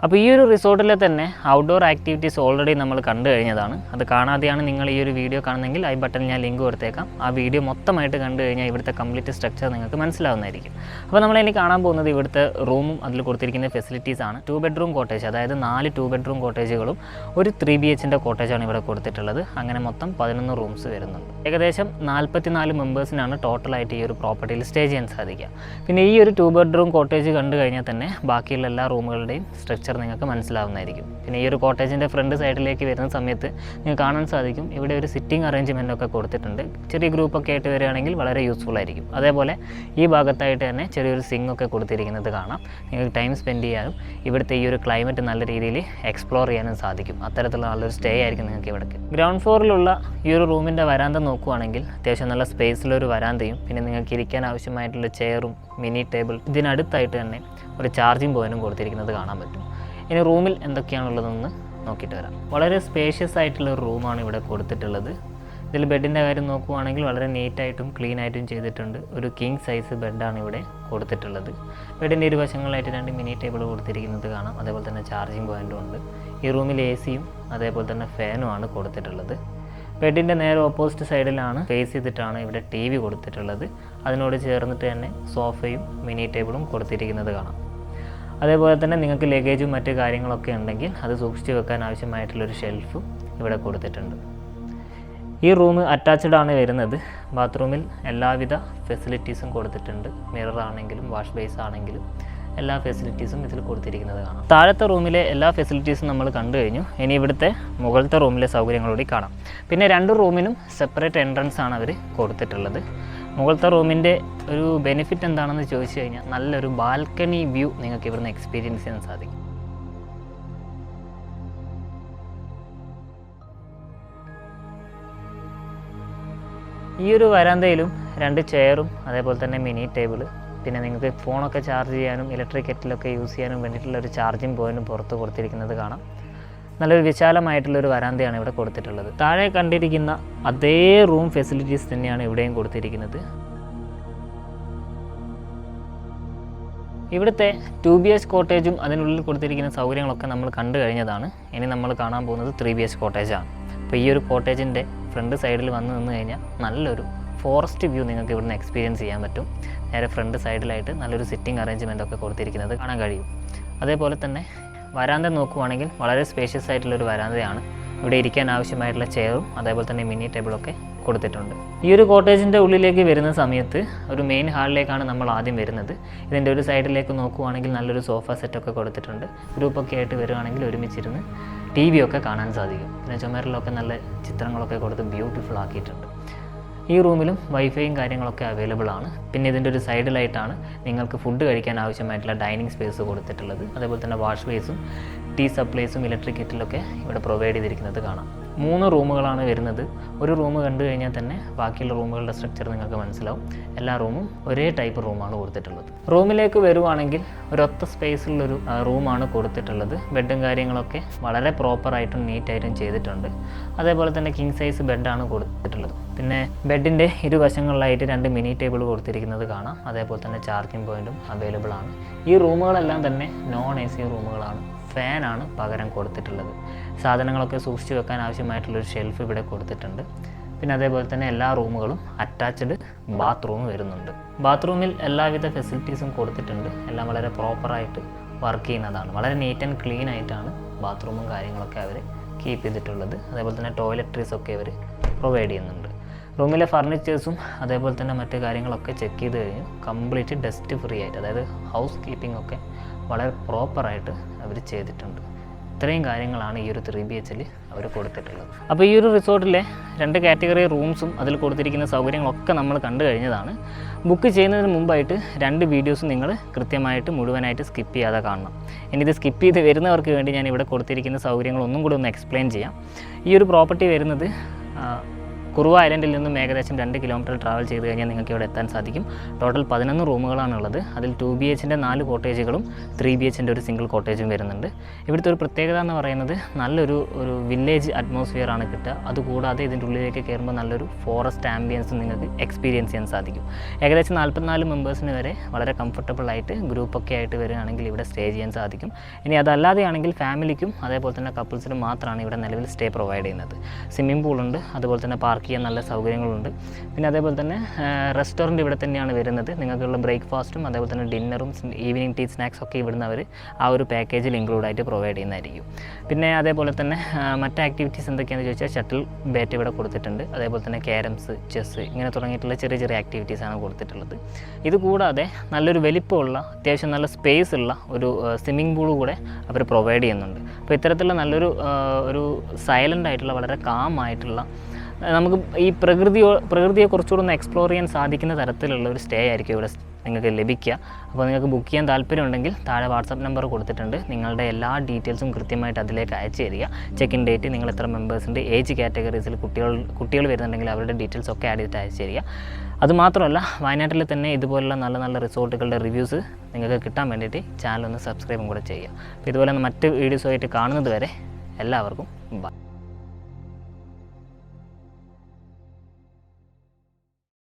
അപ്പോൾ ഈ ഒരു റിസോർട്ടിലെ തന്നെ ഔട്ട്ഡോർ ആക്ടിവിറ്റീസ് ഓൾറെഡി നമ്മൾ കണ്ടു കഴിഞ്ഞതാണ്. അത് കാണാതെയാണ് നിങ്ങൾ ഈ ഒരു വീഡിയോ കാണുന്നതെങ്കിൽ ഐ ബട്ടണിൽ ഞാൻ ലിങ്ക് കൊടുത്തേക്കാം. ആ വീഡിയോ മൊത്തമായിട്ട് കണ്ടു കഴിഞ്ഞാൽ ഇവിടുത്തെ കംപ്ലീറ്റ് സ്ട്രക്ചർ നിങ്ങൾക്ക് മനസ്സിലാവുന്നതായിരിക്കും. അപ്പോൾ നമ്മൾ ഇനി കാണാൻ പോകുന്നത് ഇവിടുത്തെ റൂമും അതിൽ കൊടുത്തിരിക്കുന്ന ഫെസിലിറ്റീസാണ്. 2 ബെഡ്റൂം കോട്ടേജ്, അതായത് 4 2 ബെഡ്റൂം കോട്ടേജുകളും ഒരു 3 BHൻ്റെ കോട്ടേജാണ് ഇവിടെ കൊടുത്തിട്ടുള്ളത്. അങ്ങനെ മൊത്തം 11 റൂംസ് വരുന്നുണ്ട്. ഏകദേശം 44 മെമ്പേഴ്സിനാണ് ടോട്ടലായിട്ട് ഈ ഒരു പ്രോപ്പർട്ടിയിൽ സ്റ്റേ ചെയ്യാൻ സാധിക്കുക. പിന്നെ ഈ ഒരു 2 ബെഡ്റൂം കോട്ടേജ് കണ്ടു കഴിഞ്ഞാൽ തന്നെ ബാക്കിയുള്ള എല്ലാ റൂമുകളുടെയും സ്ട്രക്ചർ നിങ്ങൾക്ക് മനസ്സിലാവുന്നതായിരിക്കും. പിന്നെ ഈ ഒരു കോട്ടേജിൻ്റെ ഫ്രണ്ട് സൈഡിലേക്ക് വരുന്ന സമയത്ത് നിങ്ങൾക്ക് കാണാൻ സാധിക്കും ഇവിടെ ഒരു സിറ്റിംഗ് അറേഞ്ച്മെൻ്റ് ഒക്കെ കൊടുത്തിട്ടുണ്ട്. ചെറിയ ഗ്രൂപ്പൊക്കെ ആയിട്ട് വരികയാണെങ്കിൽ വളരെ യൂസ്ഫുൾ ആയിരിക്കും. അതേപോലെ ഈ ഭാഗത്തായിട്ട് തന്നെ ചെറിയൊരു സിങ് ഒക്കെ കൊടുത്തിരിക്കുന്നത് കാണാം. നിങ്ങൾക്ക് ടൈം സ്പെൻഡ് ചെയ്യാനും ഇവിടുത്തെ ഈ ഒരു ക്ലൈമറ്റ് നല്ല രീതിയിൽ എക്സ്പ്ലോർ ചെയ്യാനും സാധിക്കും. അത്തരത്തിലുള്ള നല്ലൊരു സ്റ്റേ ആയിരിക്കും നിങ്ങൾക്ക് ഇവിടെ. ഗ്രൗണ്ട് ഫ്ലോറിലുള്ള ഈ ഒരു റൂമിൻ്റെ വരാന്ത നോക്കുകയാണെങ്കിൽ അത്യാവശ്യം നല്ല സ്പേസിലൊരു വരാന്തയും പിന്നെ നിങ്ങൾക്ക് ഇരിക്കാൻ ആവശ്യമായിട്ടുള്ള ചെയറും മിനി ടേബിൾ ഇതിനടുത്തായിട്ട് തന്നെ ഒരു ചാർജിങ് പോയിന്റും കൊടുത്തിരിക്കുന്നത് കാണാൻ പറ്റും. ഇനി റൂമിൽ എന്തൊക്കെയാണുള്ളതെന്ന് നോക്കിയിട്ട് വരാം. വളരെ സ്പേഷ്യസ് ആയിട്ടുള്ള ഒരു റൂമാണ് ഇവിടെ കൊടുത്തിട്ടുള്ളത്. ഇതിൽ ബെഡിൻ്റെ കാര്യം നോക്കുകയാണെങ്കിൽ വളരെ നീറ്റായിട്ടും ക്ലീൻ ആയിട്ടും ചെയ്തിട്ടുണ്ട്. ഒരു കിങ് സൈസ് ബെഡാണ് ഇവിടെ കൊടുത്തിട്ടുള്ളത്. ബെഡിൻ്റെ ഇരുവശങ്ങളിലായിട്ട് 2 മിനി ടേബിൾ കൊടുത്തിരിക്കുന്നത് കാണാം. അതേപോലെ തന്നെ ചാർജിങ് പോയിൻറ്റും ഉണ്ട്. ഈ റൂമിൽ AC-യും അതേപോലെ തന്നെ ഫാനുമാണ് കൊടുത്തിട്ടുള്ളത്. ബെഡിൻ്റെ നേരെ ഓപ്പോസിറ്റ് സൈഡിലാണ് ഫേസ് ചെയ്തിട്ടാണ് ഇവിടെ TV കൊടുത്തിട്ടുള്ളത്. അതിനോട് ചേർന്നിട്ട് തന്നെ സോഫയും മിനി ടേബിളും കൊടുത്തിരിക്കുന്നത് കാണാം. അതേപോലെ തന്നെ നിങ്ങൾക്ക് ലഗേജും മറ്റു കാര്യങ്ങളൊക്കെ ഉണ്ടെങ്കിൽ അത് സൂക്ഷിച്ച് വെക്കാൻ ആവശ്യമായിട്ടുള്ളൊരു ഷെൽഫും ഇവിടെ കൊടുത്തിട്ടുണ്ട്. ഈ റൂം അറ്റാച്ച്ഡ് ആണ് വരുന്നത്. ബാത്റൂമിൽ എല്ലാവിധ ഫെസിലിറ്റീസും കൊടുത്തിട്ടുണ്ട്. മിറർ ആണെങ്കിലും വാഷ് ബേസ് ആണെങ്കിലും എല്ലാ ഫെസിലിറ്റീസും ഇതിൽ കൊടുത്തിരിക്കുന്നത് കാണാം. താഴത്തെ റൂമിലെ എല്ലാ ഫെസിലിറ്റീസും നമ്മൾ കണ്ടു കഴിഞ്ഞു. ഇനി ഇവിടുത്തെ മുകളിലത്തെ റൂമിലെ സൗകര്യങ്ങളൂടി കാണാം. പിന്നെ 2 റൂമിനും സെപ്പറേറ്റ് എൻട്രൻസ് ആണ് അവർ കൊടുത്തിട്ടുള്ളത്. മുകളിലത്തെ റൂമിൻ്റെ ഒരു ബെനിഫിറ്റ് എന്താണെന്ന് ചോദിച്ചു കഴിഞ്ഞാൽ നല്ലൊരു ബാൽക്കണി വ്യൂ നിങ്ങൾക്ക് ഇവിടുന്ന് എക്സ്പീരിയൻസ് ചെയ്യാൻ സാധിക്കും. ഈ ഒരു വരാന്തയിലും 2 ചെയറും അതേപോലെ തന്നെ മിനി ടേബിൾ പിന്നെ നിങ്ങൾക്ക് ഫോണൊക്കെ ചാർജ് ചെയ്യാനും ഇലക്ട്രിക് കെറ്റിലൊക്കെ യൂസ് ചെയ്യാനും വേണ്ടിയിട്ടുള്ള ഒരു ചാർജിങ് പോയിന്റും പുറത്ത് കൊടുത്തിരിക്കുന്നത് കാണാം. നല്ലൊരു വിശാലമായിട്ടുള്ളൊരു വരാന്തയാണ് ഇവിടെ കൊടുത്തിട്ടുള്ളത്. താഴെ കണ്ടിരിക്കുന്ന അതേ റൂം ഫെസിലിറ്റീസ് തന്നെയാണ് ഇവിടെയും കൊടുത്തിരിക്കുന്നത്. ഇവിടുത്തെ 2 BH കോട്ടേജും അതിനുള്ളിൽ കൊടുത്തിരിക്കുന്ന സൗകര്യങ്ങളൊക്കെ നമ്മൾ കണ്ടു കഴിഞ്ഞതാണ്. ഇനി നമ്മൾ കാണാൻ പോകുന്നത് 3 BH കോട്ടേജാണ്. അപ്പോൾ ഈ ഒരു കോട്ടേജിൻ്റെ ഫ്രണ്ട് സൈഡിൽ വന്ന് നിന്ന് കഴിഞ്ഞാൽ നല്ലൊരു ഫോറസ്റ്റ് വ്യൂ നിങ്ങൾക്ക് ഇവിടുന്ന് എക്സ്പീരിയൻസ് ചെയ്യാൻ പറ്റും. നേരെ ഫ്രണ്ട് സൈഡിലായിട്ട് നല്ലൊരു സിറ്റിംഗ് അറേഞ്ച്മെൻ്റ് ഒക്കെ കൊടുത്തിരിക്കുന്നത് കാണാൻ കഴിയും. അതേപോലെ തന്നെ വരാന്ത നോക്കുവാണെങ്കിൽ വളരെ സ്പേഷ്യസ് ആയിട്ടുള്ളൊരു വരാന്തയാണ്. ഇവിടെ ഇരിക്കാൻ ആവശ്യമായിട്ടുള്ള ചെയറും അതേപോലെ തന്നെ മിനി ടേബിളൊക്കെ കൊടുത്തിട്ടുണ്ട്. ഈ ഒരു കോട്ടേജിൻ്റെ ഉള്ളിലേക്ക് വരുന്ന സമയത്ത് ഒരു മെയിൻ ഹാളിലേക്കാണ് നമ്മൾ ആദ്യം വരുന്നത്. ഇതിൻ്റെ ഒരു സൈഡിലേക്ക് നോക്കുവാണെങ്കിൽ നല്ലൊരു സോഫ സെറ്റൊക്കെ കൊടുത്തിട്ടുണ്ട്. ഗ്രൂപ്പൊക്കെ ആയിട്ട് വരികയാണെങ്കിൽ ഒരുമിച്ചിരുന്ന് TV ഒക്കെ കാണാൻ സാധിക്കും. പിന്നെ ചുമരിലൊക്കെ നല്ല ചിത്രങ്ങളൊക്കെ കൊടുത്ത് ബ്യൂട്ടിഫുൾ ആക്കിയിട്ടുണ്ട്. ഈ റൂമിലും വൈഫൈയും കാര്യങ്ങളൊക്കെ അവൈലബിൾ ആണ്. പിന്നെ ഇതിൻ്റെ ഒരു സൈഡിലായിട്ടാണ് നിങ്ങൾക്ക് ഫുഡ് കഴിക്കാൻ ആവശ്യമായിട്ടുള്ള ഡൈനിങ് സ്പേസ് കൊടുത്തിട്ടുള്ളത്. അതേപോലെ തന്നെ വാഷ് ബേസും ടീ സപ്ലൈസും ഇലക്ട്രിക് കെറ്റിലൊക്കെ ഇവിടെ പ്രൊവൈഡ് ചെയ്തിരിക്കുന്നത് കാണാം. 3 റൂമുകളാണ് വരുന്നത്. ഒരു റൂം കണ്ടു കഴിഞ്ഞാൽ തന്നെ ബാക്കിയുള്ള റൂമുകളുടെ സ്ട്രക്ചർ നിങ്ങൾക്ക് മനസ്സിലാവും. എല്ലാ റൂമും ഒരേ ടൈപ്പ് റൂമാണ് കൊടുത്തിട്ടുള്ളത്. റൂമിലേക്ക് വരുവാണെങ്കിൽ ഒരൊത്ത സ്പേസിലുള്ളൊരു റൂമാണ് കൊടുത്തിട്ടുള്ളത്. ബെഡും കാര്യങ്ങളൊക്കെ വളരെ പ്രോപ്പറായിട്ടും നീറ്റായിട്ടും ചെയ്തിട്ടുണ്ട്. അതേപോലെ തന്നെ കിങ് സൈസ് ബെഡാണ് കൊടുത്തിട്ടുള്ളത്. പിന്നെ ബെഡിൻ്റെ ഇരുവശങ്ങളിലായിട്ട് 2 മിനി ടേബിൾ കൊടുത്തിരിക്കുന്നത് കാണാം. അതേപോലെ തന്നെ ചാർജിങ് പോയിൻറ്റും അവൈലബിൾ ആണ്. ഈ റൂമുകളെല്ലാം തന്നെ നോൺ AC റൂമുകളാണ്. ഫാനാണ് പകരം കൊടുത്തിട്ടുള്ളത്. സാധനങ്ങളൊക്കെ സൂക്ഷിച്ച് വെക്കാൻ ആവശ്യമായിട്ടുള്ളൊരു ഷെൽഫ് ഇവിടെ കൊടുത്തിട്ടുണ്ട്. പിന്നെ അതേപോലെ തന്നെ എല്ലാ റൂമുകളും അറ്റാച്ച്ഡ് ബാത്റൂം വരുന്നുണ്ട്. ബാത്റൂമിൽ എല്ലാവിധ ഫെസിലിറ്റീസും കൊടുത്തിട്ടുണ്ട്. എല്ലാം വളരെ പ്രോപ്പറായിട്ട് വർക്ക് ചെയ്യുന്നതാണ്. വളരെ നീറ്റ് ആൻഡ് ക്ലീൻ ആയിട്ടാണ് ബാത്റൂമും കാര്യങ്ങളൊക്കെ അവർ കീപ്പ് ചെയ്തിട്ടുള്ളത്. അതേപോലെ തന്നെ ടോയ്ലറ്ററീസൊക്കെ അവർ പ്രൊവൈഡ് ചെയ്യുന്നുണ്ട്. റൂമിലെ ഫർണിച്ചേഴ്സും അതേപോലെ തന്നെ മറ്റു കാര്യങ്ങളൊക്കെ ചെക്ക് ചെയ്ത് കഴിഞ്ഞു കംപ്ലീറ്റ് ഡസ്റ്റ് ഫ്രീ ആയിട്ട്, അതായത് ഹൗസ് കീപ്പിംഗ് ഒക്കെ വളരെ പ്രോപ്പറായിട്ട് അവർ ചെയ്തിട്ടുണ്ട്. ഇത്രയും കാര്യങ്ങളാണ് ഈ ഒരു 3 BHൽ അവർ കൊടുത്തിട്ടുള്ളത്. അപ്പോൾ ഈ ഒരു റിസോർട്ടിലെ 2 കാറ്റഗറി റൂംസും അതിൽ കൊടുത്തിരിക്കുന്ന സൗകര്യങ്ങളൊക്കെ നമ്മൾ കണ്ടു കഴിഞ്ഞതാണ്. ബുക്ക് ചെയ്യുന്നതിന് മുമ്പായിട്ട് 2 വീഡിയോസും നിങ്ങൾ കൃത്യമായിട്ട് മുഴുവനായിട്ട് സ്കിപ്പ് ചെയ്യാതെ കാണണം. ഇനി ഇത് സ്കിപ്പ് ചെയ്ത് വരുന്നവർക്ക് വേണ്ടി ഞാൻ ഇവിടെ കൊടുത്തിരിക്കുന്ന സൗകര്യങ്ങളൊന്നും കൂടി ഒന്ന് എക്സ്പ്ലെയിൻ ചെയ്യാം. ഈ ഒരു പ്രോപ്പർട്ടി വരുന്നത് കുറുവ ഐലൻഡിൽ നിന്നും ഏകദേശം 2 കിലോമീറ്റർ ട്രാവൽ ചെയ്ത് കഴിഞ്ഞാൽ നിങ്ങൾക്ക് ഇവിടെ എത്താൻ സാധിക്കും. ടോട്ടൽ 11 റൂമുകളാണുള്ളത്. അതിൽ 2 BHൻ്റെ 4 കോട്ടേജുകളും 3 BHൻ്റെ ഒരു സിംഗിൾ കോട്ടേജും വരുന്നുണ്ട്. ഇവിടുത്തെ ഒരു പ്രത്യേകത എന്ന് പറയുന്നത് നല്ലൊരു വില്ലേജ് അറ്റ്മോസ്ഫിയർ ആണ് കിട്ടുക. അതുകൂടാതെ ഇതിൻ്റെ ഉള്ളിലേക്ക് കയറുമ്പോൾ നല്ലൊരു ഫോറസ്റ്റ് ആംബിയൻസ് നിങ്ങൾക്ക് എക്സ്പീരിയൻസ് ചെയ്യാൻ സാധിക്കും. ഏകദേശം 44 മെമ്പേഴ്സിന് വരെ വളരെ കംഫർട്ടബിൾ ആയിട്ട് ഗ്രൂപ്പൊക്കെ ആയിട്ട് വരികയാണെങ്കിൽ ഇവിടെ സ്റ്റേ ചെയ്യാൻ സാധിക്കും. ഇനി അതല്ലാതെയാണെങ്കിൽ ഫാമിലിക്കും അതേപോലെ തന്നെ കപ്പിൾസിനും മാത്രമാണ് ഇവിടെ നിലവിൽ സ്റ്റേ പ്രൊവൈഡ് ചെയ്യുന്നത്. സ്വിമ്മിംഗ് പൂളുണ്ട്, അതുപോലെ തന്നെ പാർക്ക് ചെയ്യാൻ നല്ല സൗകര്യങ്ങളുണ്ട്. പിന്നെ അതേപോലെ തന്നെ റെസ്റ്റോറൻറ്റ് ഇവിടെ തന്നെയാണ് വരുന്നത്. നിങ്ങൾക്കുള്ള ബ്രേക്ക്ഫാസ്റ്റും അതേപോലെ തന്നെ ഡിന്നറും ഈവനിങ് ടീ സ്നാക്സ് ഒക്കെ ഇവിടുന്ന് അവർ ആ ഒരു പാക്കേജിൽ ഇൻക്ലൂഡായിട്ട് പ്രൊവൈഡ് ചെയ്യുന്നതായിരിക്കും. പിന്നെ അതേപോലെ തന്നെ മറ്റ് ആക്ടിവിറ്റീസ് എന്തൊക്കെയാണെന്ന് ചോദിച്ചാൽ ഷട്ടിൽ ബാറ്റ് ഇവിടെ കൊടുത്തിട്ടുണ്ട്. അതേപോലെ തന്നെ ക്യാരംസ്, ചെസ്സ് ഇങ്ങനെ തുടങ്ങിയിട്ടുള്ള ചെറിയ ചെറിയ ആക്ടിവിറ്റീസാണ് കൊടുത്തിട്ടുള്ളത്. ഇതുകൂടാതെ നല്ലൊരു വലിപ്പമുള്ള അത്യാവശ്യം നല്ല സ്പേസ് ഉള്ള ഒരു സ്വിമ്മിംഗ് പൂൾ കൂടെ അവർ പ്രൊവൈഡ് ചെയ്യുന്നുണ്ട്. അപ്പോൾ ഇത്തരത്തിലുള്ള നല്ലൊരു ഒരു സൈലൻ്റ് ആയിട്ടുള്ള വളരെ കാം ആയിട്ടുള്ള നമുക്ക് ഈ പ്രകൃതിയെ കുറച്ചുകൂടെ ഒന്ന് എക്സ്പ്ലോർ ചെയ്യാൻ സാധിക്കുന്ന തരത്തിലുള്ള ഒരു സ്റ്റേ ആയിരിക്കും ഇവിടെ നിങ്ങൾക്ക് ലഭിക്കുക. അപ്പോൾ നിങ്ങൾക്ക് ബുക്ക് ചെയ്യാൻ താല്പര്യമുണ്ടെങ്കിൽ താഴെ വാട്സാപ്പ് നമ്പർ കൊടുത്തിട്ടുണ്ട്. നിങ്ങളുടെ എല്ലാ ഡീറ്റെയിൽസും കൃത്യമായിട്ട് അതിലേക്ക് അയച്ചു തരിക. ചെക്ക് ഇൻ ഡേറ്റ്, നിങ്ങൾ എത്ര മെമ്പേഴ്സിൻ്റെ ഏജ് കാറ്റഗറീസിൽ കുട്ടികൾ വരുന്നുണ്ടെങ്കിൽ അവരുടെ ഡീറ്റെയിൽസ് ഒക്കെ ആഡ് ചെയ്തിട്ട് അയച്ചു തരിക. അതുമാത്രമല്ല വയനാട്ടിൽ തന്നെ ഇതുപോലുള്ള നല്ല നല്ല റിസോർട്ടുകളുടെ റിവ്യൂസ് നിങ്ങൾക്ക് കിട്ടാൻ വേണ്ടിയിട്ട് ചാനൽ ഒന്ന് സബ്സ്ക്രൈബും കൂടെ ചെയ്യുക. അപ്പോൾ ഇതുപോലെ മറ്റ് വീഡിയോസുമായിട്ട് കാണുന്നത് വരെ എല്ലാവർക്കും